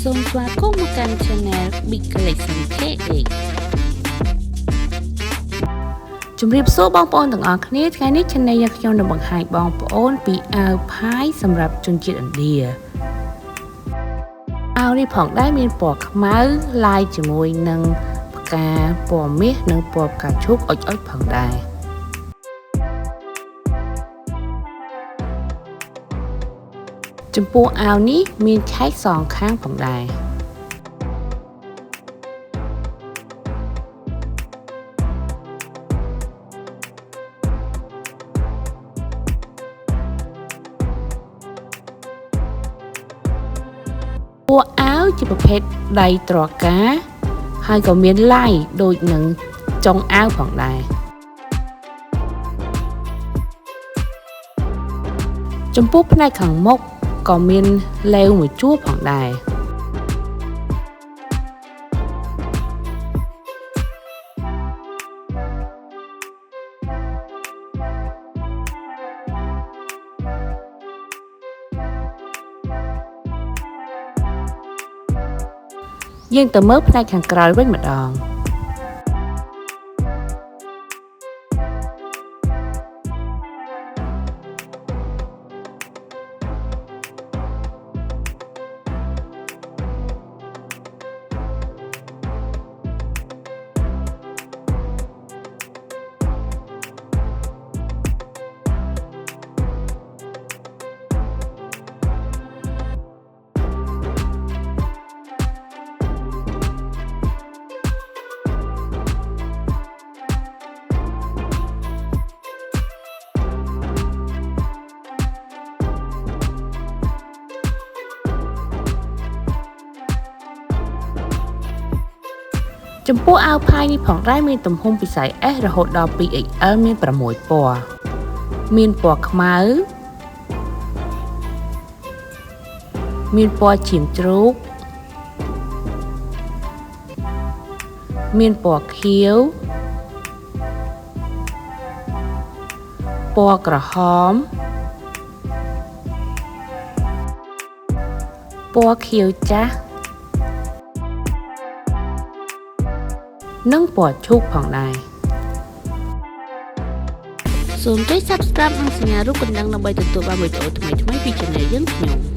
សូមស្វាគមន៍មកកាន់ Channel Big Collection KA ជំរាបសួរបងប្អូនទាំងអស់គ្នាថ្ងៃនេះ Channel យើងខ្ញុំនឹងបង្ហាញបងប្អូនពីអាវផាយសម្រាប់ជនជាតិឥណ្ឌាអាវនេះផងដែរមានពណ៌ខ្មៅឡាយជាមួយនឹងផ្កាពណ៌មាសនិងពណ៌ផ្កាឈូកអុចៗផងដែរចំពោះអាវនេះមានឆែកសងខាងផងដែរពណ៌អាវជាប្រភេទដៃត្រកាហើយក៏មានឡាយដូចនឹងចុងអាវផងដែរចំពោះផ្នែកខាងមុខក៏មានឡេវមួយជួរផងដែរយើងទៅមើលផ្នែកខាងក្រោយវិញម្ដងចំពោះអាវផាយនេះផងដែរមានទំហំពី size S រហូតដល់ 2XL មាន6ពណ៌មានពណ៌ខ្មៅមានពណ៌ឈាមជ្រូកមានពណ៌ខៀវពណ៌ក្រហមពណ៌ខៀវចាស់និងពណ៌ឈូកផងដែរសូមចុច Subscribe និងសញ្ញារូបកណ្ដឹងដើម្បីទទួលបានវីដេអូថ្មីៗពី Channel យើងខ្ញុំ